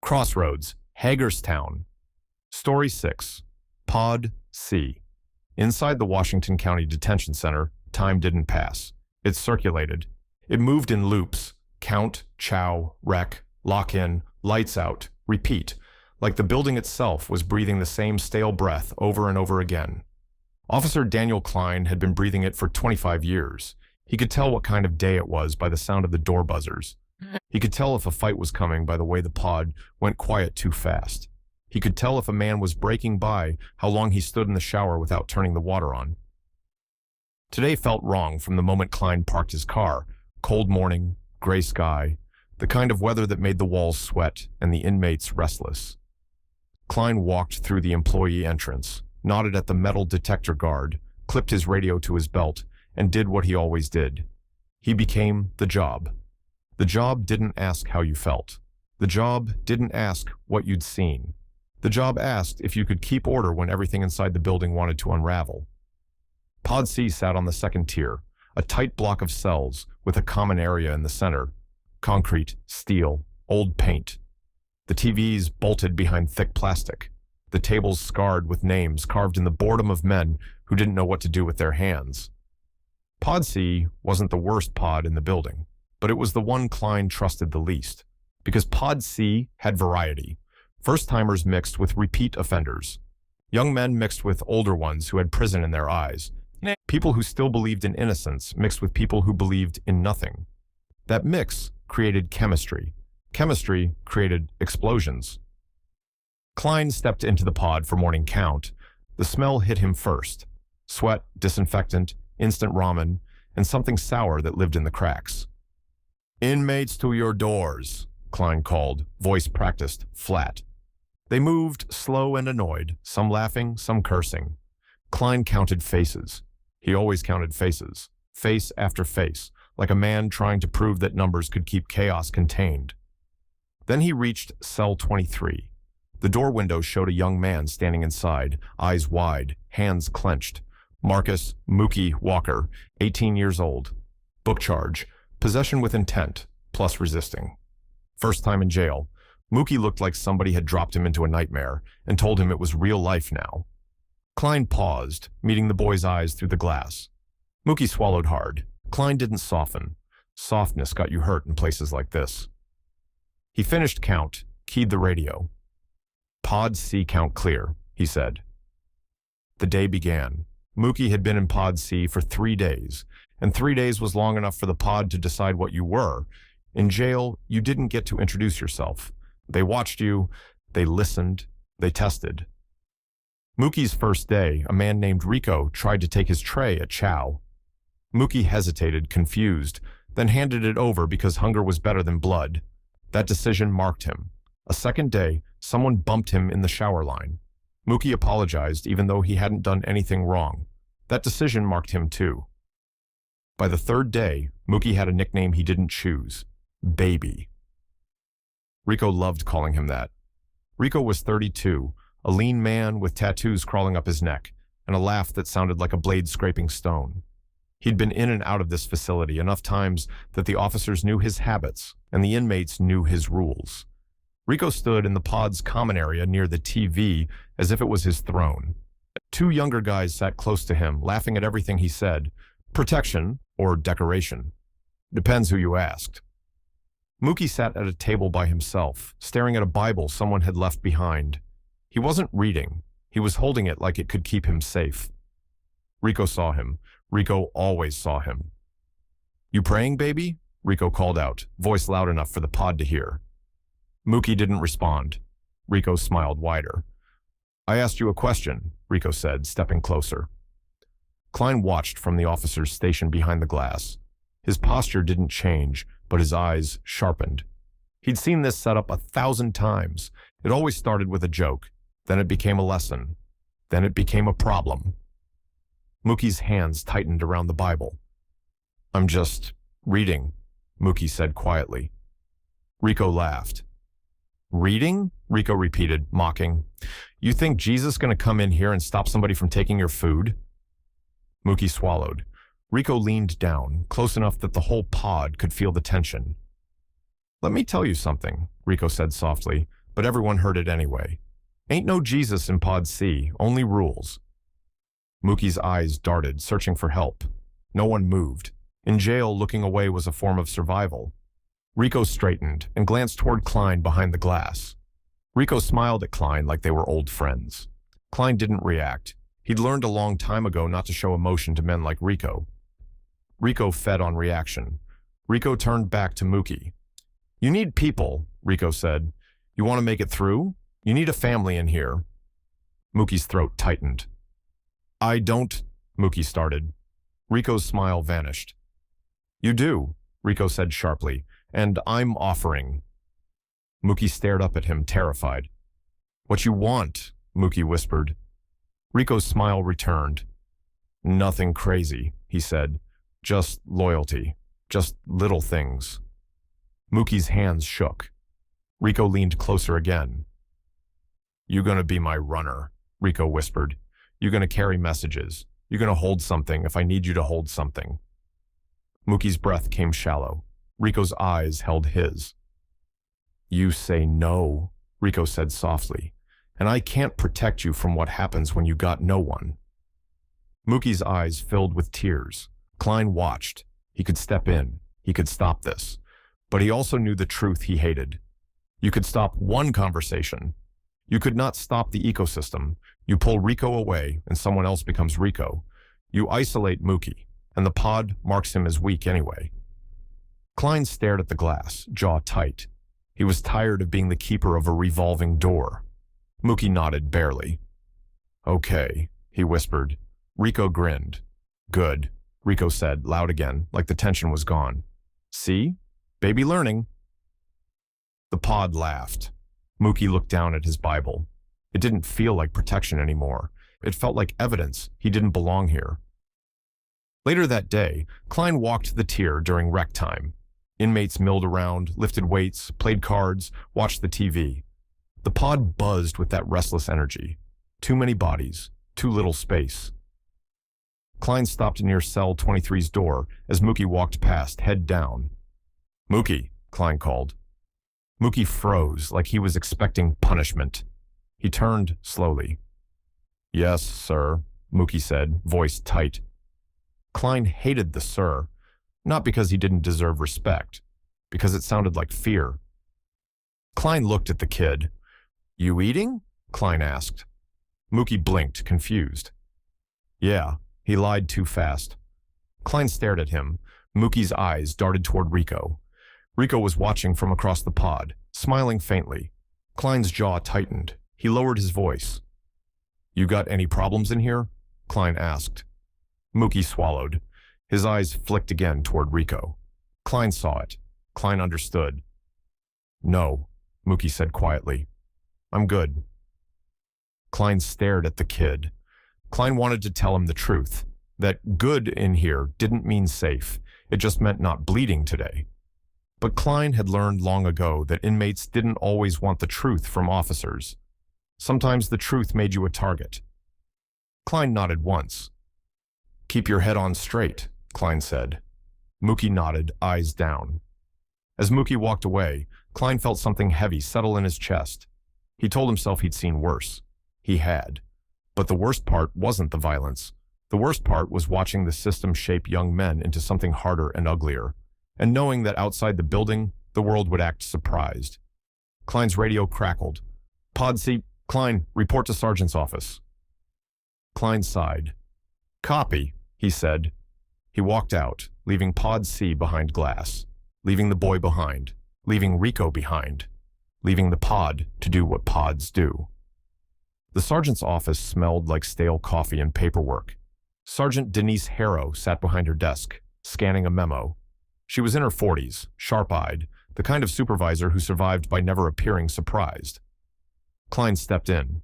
Crossroads, Hagerstown. Story 6. Pod C. Inside the Washington County Detention Center, time didn't pass. It circulated. It moved in loops. Count, chow, wreck, lock in, lights out, repeat. Like the building itself was breathing the same stale breath over and over again. Officer Daniel Klein had been breathing it for 25 years. He could tell what kind of day it was by the sound of the door buzzers. He could tell if a fight was coming by the way the pod went quiet too fast. He could tell if a man was breaking by how long he stood in the shower without turning the water on. Today felt wrong from the moment Klein parked his car. Cold morning, gray sky, the kind of weather that made the walls sweat and the inmates restless. Klein walked through the employee entrance, nodded at the metal detector guard, clipped his radio to his belt, and did what he always did. He became the job. The job didn't ask how you felt. The job didn't ask what you'd seen. The job asked if you could keep order when everything inside the building wanted to unravel. Pod C sat on the second tier, a tight block of cells with a common area in the center. Concrete, steel, old paint. The TVs bolted behind thick plastic. The tables scarred with names carved in the boredom of men who didn't know what to do with their hands. Pod C wasn't the worst pod in the building, but it was the one Klein trusted the least, because Pod C had variety. First-timers mixed with repeat offenders. Young men mixed with older ones who had prison in their eyes. People who still believed in innocence mixed with people who believed in nothing. That mix created chemistry. Chemistry created explosions. Klein stepped into the pod for morning count. The smell hit him first. Sweat, disinfectant, instant ramen, and something sour that lived in the cracks. "Inmates to your doors," Klein called, voice practiced, flat. They moved, slow and annoyed, some laughing, some cursing. Klein counted faces. He always counted faces, face after face, like a man trying to prove that numbers could keep chaos contained. Then he reached cell 23. The door window showed a young man standing inside, eyes wide, hands clenched. Marcus Mookie Walker, 18 years old. Book charge, possession with intent, plus resisting. First time in jail. Mookie looked like somebody had dropped him into a nightmare and told him it was real life now. Klein paused, meeting the boy's eyes through the glass. Mookie swallowed hard. Klein didn't soften. Softness got you hurt in places like this. He finished count, keyed the radio. "Pod C count clear," he said. The day began. Mookie had been in Pod C for 3 days, and 3 days was long enough for the pod to decide what you were. In jail, you didn't get to introduce yourself. They watched you, they listened, they tested. Mookie's first day, a man named Rico tried to take his tray at chow. Mookie hesitated, confused, then handed it over because hunger was better than blood. That decision marked him. A second day, someone bumped him in the shower line. Mookie apologized even though he hadn't done anything wrong. That decision marked him too. By the third day, Mookie had a nickname he didn't choose, Baby. Rico loved calling him that. Rico was 32, a lean man with tattoos crawling up his neck, and a laugh that sounded like a blade scraping stone. He'd been in and out of this facility enough times that the officers knew his habits, and the inmates knew his rules. Rico stood in the pod's common area near the TV as if it was his throne. 2 younger guys sat close to him, laughing at everything he said. Protection or decoration. Depends who you asked. Mookie sat at a table by himself, staring at a Bible someone had left behind. He wasn't reading. He was holding it like it could keep him safe. Rico saw him. Rico always saw him. "You praying, baby?" Rico called out, voice loud enough for the pod to hear. Mookie didn't respond. Rico smiled wider. "I asked you a question," Rico said, stepping closer. Klein watched from the officer's station behind the glass. His posture didn't change, but his eyes sharpened. He'd seen this set up 1,000 times. It always started with a joke. Then it became a lesson. Then it became a problem. Mookie's hands tightened around the Bible. "I'm just reading," Mookie said quietly. Rico laughed. "Reading?" Rico repeated, mocking. "You think Jesus is going to come in here and stop somebody from taking your food?" Mookie swallowed. Rico leaned down, close enough that the whole pod could feel the tension. "Let me tell you something," Rico said softly, but everyone heard it anyway. Ain't no Jesus in Pod C, only rules. Mookie's eyes darted, searching for help. No one moved. In jail, looking away was a form of survival. Rico straightened and glanced toward Klein behind the glass. Rico smiled at Klein like they were old friends. Klein didn't react. He'd learned a long time ago not to show emotion to men like Rico. Rico fed on reaction. Rico turned back to Mookie. "You need people," Rico said. "You want to make it through? You need a family in here." Mookie's throat tightened. "I don't," Mookie started. Rico's smile vanished. "You do," Rico said sharply, "and I'm offering." Mookie stared up at him, terrified. "What you want?" Mookie whispered. Rico's smile returned. "Nothing crazy," he said. "Just loyalty. Just little things." Mookie's hands shook. Rico leaned closer again. "You gonna be my runner," Rico whispered. "You gonna carry messages. You gonna hold something if I need you to hold something." Mookie's breath came shallow. Rico's eyes held his. "You say no," Rico said softly, "and I can't protect you from what happens when you got no one." Mookie's eyes filled with tears. Klein watched. He could step in. He could stop this. But he also knew the truth he hated. You could stop one conversation. You could not stop the ecosystem. You pull Rico away and someone else becomes Rico. You isolate Mookie, and the pod marks him as weak anyway. Klein stared at the glass, jaw tight. He was tired of being the keeper of a revolving door. Mookie nodded barely. "Okay," he whispered. Rico grinned. "Good," Rico said, loud again, like the tension was gone. "See? Baby learning." The pod laughed. Mookie looked down at his Bible. It didn't feel like protection anymore. It felt like evidence he didn't belong here. Later that day, Klein walked the tier during rec time. Inmates milled around, lifted weights, played cards, watched the TV. The pod buzzed with that restless energy. Too many bodies, too little space. Klein stopped near cell 23's door as Mookie walked past, head down. "Mookie," Klein called. Mookie froze like he was expecting punishment. He turned slowly. "Yes, sir," Mookie said, voice tight. Klein hated the "sir," not because he didn't deserve respect, because it sounded like fear. Klein looked at the kid. "You eating?" Klein asked. Mookie blinked, confused. "Yeah," he lied too fast. Klein stared at him. Mookie's eyes darted toward Rico. Rico was watching from across the pod, smiling faintly. Klein's jaw tightened. He lowered his voice. "You got any problems in here?" Klein asked. Mookie swallowed. His eyes flicked again toward Rico. Klein saw it. Klein understood. "No," Mookie said quietly. "I'm good." Klein stared at the kid. Klein wanted to tell him the truth, that good in here didn't mean safe. It just meant not bleeding today. But Klein had learned long ago that inmates didn't always want the truth from officers. Sometimes the truth made you a target. Klein nodded once. "Keep your head on straight," Klein said. Mookie nodded, eyes down. As Mookie walked away, Klein felt something heavy settle in his chest. He told himself he'd seen worse. He had. But the worst part wasn't the violence. The worst part was watching the system shape young men into something harder and uglier, and knowing that outside the building, the world would act surprised. Klein's radio crackled. "Pod C, Klein, report to Sergeant's office." Klein sighed. "Copy," he said. He walked out, leaving Pod C behind glass, leaving the boy behind, leaving Rico behind, leaving the pod to do what pods do. The sergeant's office smelled like stale coffee and paperwork. Sergeant Denise Harrow sat behind her desk, scanning a memo. She was in her 40s, sharp-eyed, the kind of supervisor who survived by never appearing surprised. Klein stepped in.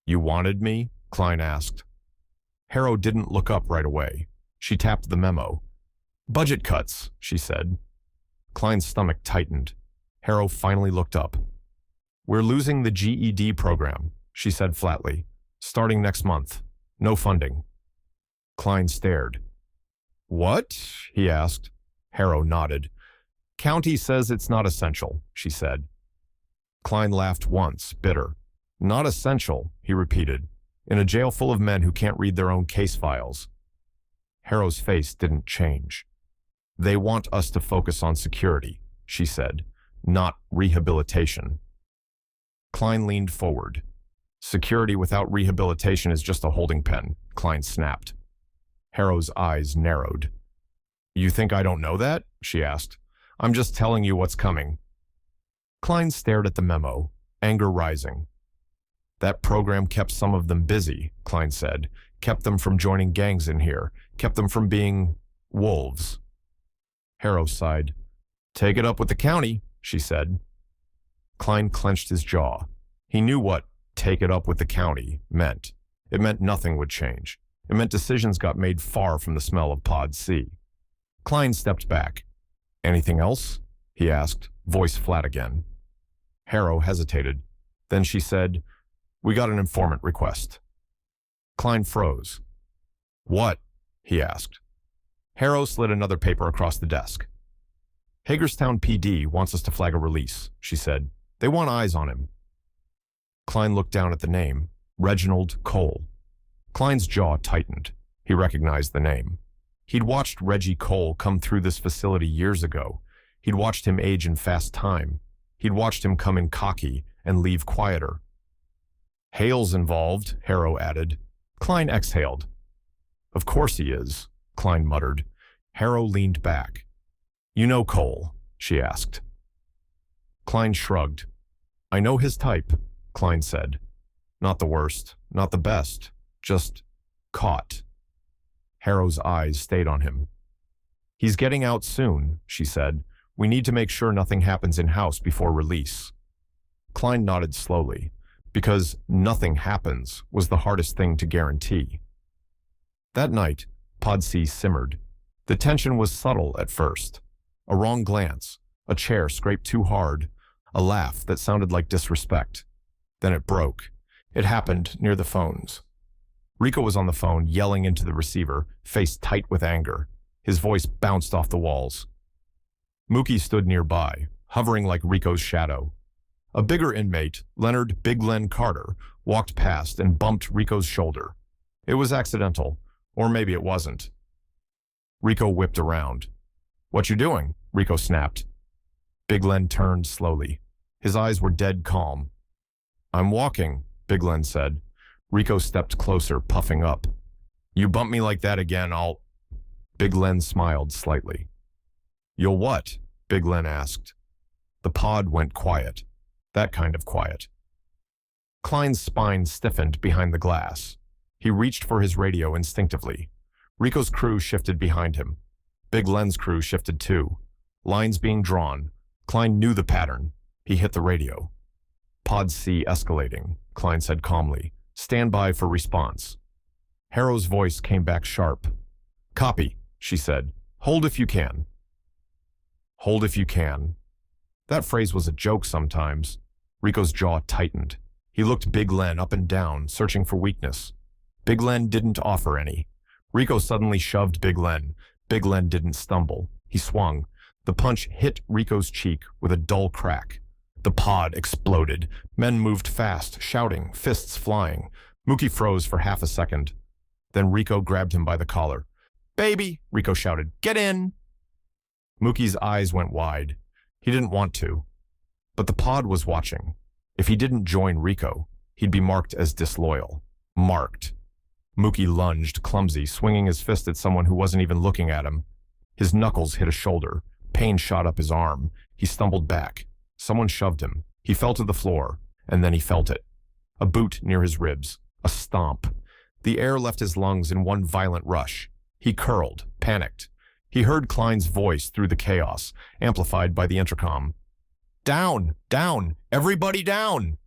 "You wanted me?" Klein asked. Harrow didn't look up right away. She tapped the memo. "Budget cuts," she said. Klein's stomach tightened. Harrow finally looked up. "We're losing the GED program," she said flatly. "Starting next month. No funding." Klein stared. "What?" he asked. Harrow nodded. "County says it's not essential," she said. Klein laughed once, bitter. Not essential, he repeated, in a jail full of men who can't read their own case files. Harrow's face didn't change. They want us to focus on security, she said, not rehabilitation. Klein leaned forward. Security without rehabilitation is just a holding pen, Klein snapped. Harrow's eyes narrowed. You think I don't know that? She asked. I'm just telling you what's coming. Klein stared at the memo, anger rising. That program kept some of them busy, Klein said, kept them from joining gangs in here, kept them from being wolves. Harrow sighed. Take it up with the county, she said. Klein clenched his jaw. He knew what take it up with the county meant. It meant nothing would change. It meant decisions got made far from the smell of Pod C. Klein stepped back. Anything else? He asked, voice flat again. Harrow hesitated. Then she said, We got an informant request. Klein froze. What? He asked. Harrow slid another paper across the desk. Hagerstown PD wants us to flag a release, she said. They want eyes on him. Klein looked down at the name, Reginald Cole. Klein's jaw tightened. He recognized the name. He'd watched Reggie Cole come through this facility years ago. He'd watched him age in fast time. He'd watched him come in cocky and leave quieter. Hale's involved, Harrow added. Klein exhaled. Of course he is, Klein muttered. Harrow leaned back. You know Cole, she asked. Klein shrugged. I know his type, Klein said. Not the worst, not the best, just caught. Harrow's eyes stayed on him. He's getting out soon, she said. We need to make sure nothing happens in-house before release. Klein nodded slowly, because nothing happens was the hardest thing to guarantee. That night, Pod C simmered. The tension was subtle at first. A wrong glance, a chair scraped too hard, a laugh that sounded like disrespect. Then it broke. It happened near the phones. Rico was on the phone, yelling into the receiver, face tight with anger. His voice bounced off the walls. Mookie stood nearby, hovering like Rico's shadow. A bigger inmate, Leonard Big Len Carter, walked past and bumped Rico's shoulder. It was accidental, or maybe it wasn't. Rico whipped around. What you doing? Rico snapped. Big Len turned slowly. His eyes were dead calm. I'm walking, Big Len said. Rico stepped closer, puffing up. You bump me like that again, I'll... Big Len smiled slightly. You'll what? Big Len asked. The pod went quiet. That kind of quiet. Klein's spine stiffened behind the glass. He reached for his radio instinctively. Rico's crew shifted behind him. Big Len's crew shifted too. Lines being drawn. Klein knew the pattern. He hit the radio. Pod C escalating, Klein said calmly. Stand by for response. Harrow's voice came back sharp. Copy, she said. Hold if you can. Hold if you can. That phrase was a joke sometimes. Rico's jaw tightened. He looked Big Len up and down, searching for weakness. Big Len didn't offer any. Rico suddenly shoved Big Len. Big Len didn't stumble. He swung. The punch hit Rico's cheek with a dull crack. The pod exploded. Men moved fast, shouting, fists flying. Mookie froze for half a second. Then Rico grabbed him by the collar. Baby, Rico shouted, get in! Mookie's eyes went wide. He didn't want to. But the pod was watching. If he didn't join Rico, he'd be marked as disloyal. Marked. Mookie lunged, clumsy, swinging his fist at someone who wasn't even looking at him. His knuckles hit a shoulder. Pain shot up his arm. He stumbled back. Someone shoved him. He fell to the floor, and then he felt it. A boot near his ribs. A stomp. The air left his lungs in one violent rush. He curled, panicked. He heard Klein's voice through the chaos, amplified by the intercom. Down! Down! Everybody down!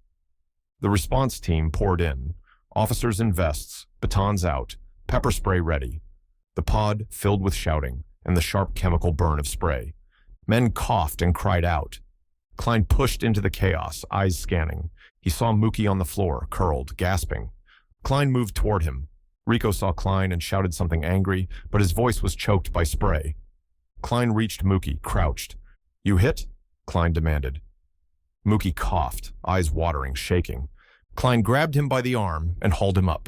The response team poured in. Officers in vests, batons out, pepper spray ready. The pod filled with shouting and the sharp chemical burn of spray. Men coughed and cried out. Klein pushed into the chaos, eyes scanning. He saw Mookie on the floor, curled, gasping. Klein moved toward him. Rico saw Klein and shouted something angry, but his voice was choked by spray. Klein reached Mookie, crouched. You hit? Klein demanded. Mookie coughed, eyes watering, shaking. Klein grabbed him by the arm and hauled him up.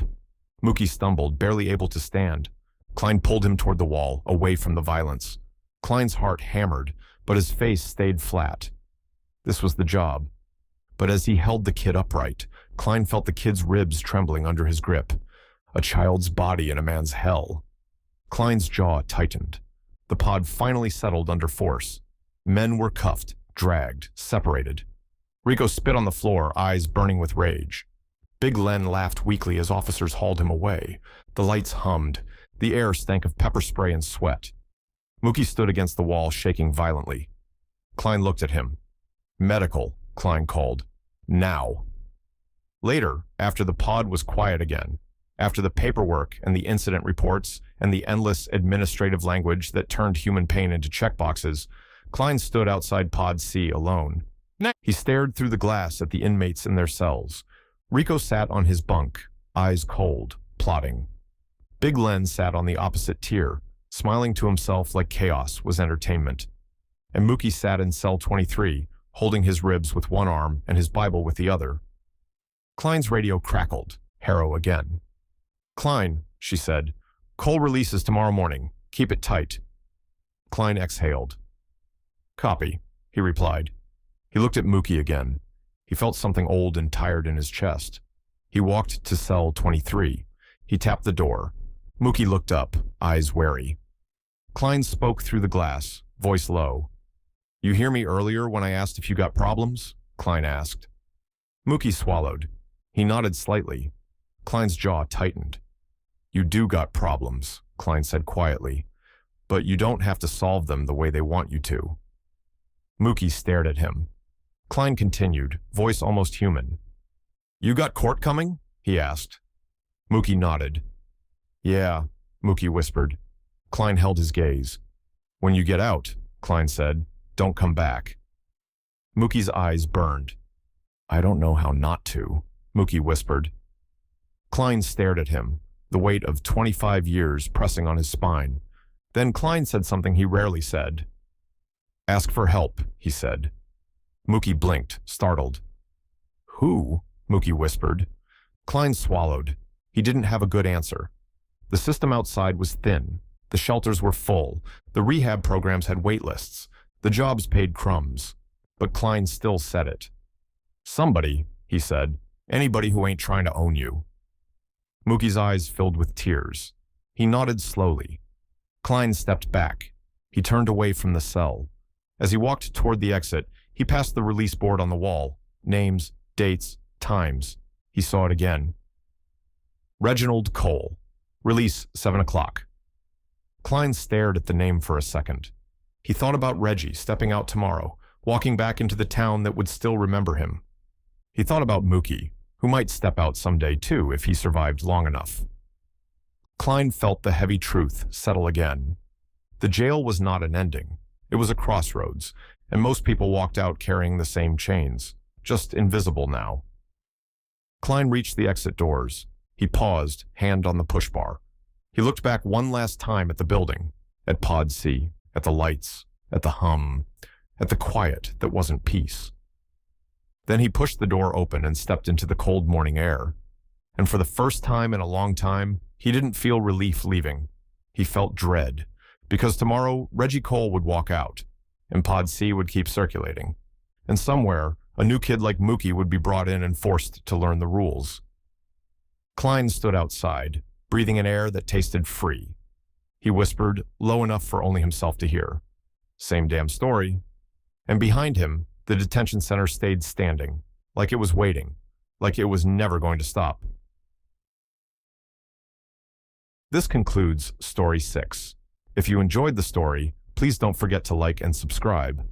Mookie stumbled, barely able to stand. Klein pulled him toward the wall, away from the violence. Klein's heart hammered, but his face stayed flat. This was the job. But as he held the kid upright, Klein felt the kid's ribs trembling under his grip. A child's body in a man's hell. Klein's jaw tightened. The pod finally settled under force. Men were cuffed, dragged, separated. Rico spit on the floor, eyes burning with rage. Big Len laughed weakly as officers hauled him away. The lights hummed. The air stank of pepper spray and sweat. Mookie stood against the wall, shaking violently. Klein looked at him. "Medical," Klein called. "Now." Later, after the pod was quiet again, after the paperwork and the incident reports and the endless administrative language that turned human pain into checkboxes, Klein stood outside Pod C alone. He stared through the glass at the inmates in their cells. Rico sat on his bunk, eyes cold, plotting. Big Len sat on the opposite tier, smiling to himself like chaos was entertainment. And Mookie sat in cell 23, holding his ribs with one arm and his Bible with the other. Klein's radio crackled, Harrow again. "Klein," she said, "Cole releases tomorrow morning. Keep it tight." Klein exhaled. "Copy," he replied. He looked at Mookie again. He felt something old and tired in his chest. He walked to cell 23. He tapped the door. Mookie looked up, eyes wary. Klein spoke through the glass, voice low. "You hear me earlier when I asked if you got problems?" Klein asked. Mookie swallowed. He nodded slightly. Klein's jaw tightened. "You do got problems," Klein said quietly, "but you don't have to solve them the way they want you to." Mookie stared at him. Klein continued, voice almost human. "You got court coming?" he asked. Mookie nodded. "Yeah," Mookie whispered. Klein held his gaze. "When you get out," Klein said, "don't come back." Mookie's eyes burned. "I don't know how not to," Mookie whispered. Klein stared at him, the weight of 25 years pressing on his spine. Then Klein said something he rarely said. "Ask for help," he said. Mookie blinked, startled. "Who?" Mookie whispered. Klein swallowed. He didn't have a good answer. The system outside was thin. The shelters were full. The rehab programs had wait lists. The jobs paid crumbs. But Klein still said it. "Somebody," he said. "Anybody who ain't trying to own you." Mookie's eyes filled with tears. He nodded slowly. Klein stepped back. He turned away from the cell. As he walked toward the exit, he passed the release board on the wall. Names, dates, times. He saw it again. Reginald Cole. Release 7 o'clock. Klein stared at the name for a second. He thought about Reggie stepping out tomorrow, walking back into the town that would still remember him. He thought about Mookie, who might step out someday too if he survived long enough. Klein felt the heavy truth settle again. The jail was not an ending. It was a crossroads, and most people walked out carrying the same chains, just invisible now. Klein reached the exit doors. He paused, hand on the push bar. He looked back one last time at the building, at Pod C, at the lights, at the hum, at the quiet that wasn't peace. Then he pushed the door open and stepped into the cold morning air. And for the first time in a long time, he didn't feel relief leaving. He felt dread, because tomorrow Reggie Cole would walk out, and Pod C would keep circulating. And somewhere, a new kid like Mookie would be brought in and forced to learn the rules. Klein stood outside, breathing an air that tasted free. He whispered, low enough for only himself to hear, "Same damn story." And behind him, the detention center stayed standing, like it was waiting, like it was never going to stop. This concludes Story 6. If you enjoyed the story, please don't forget to like and subscribe.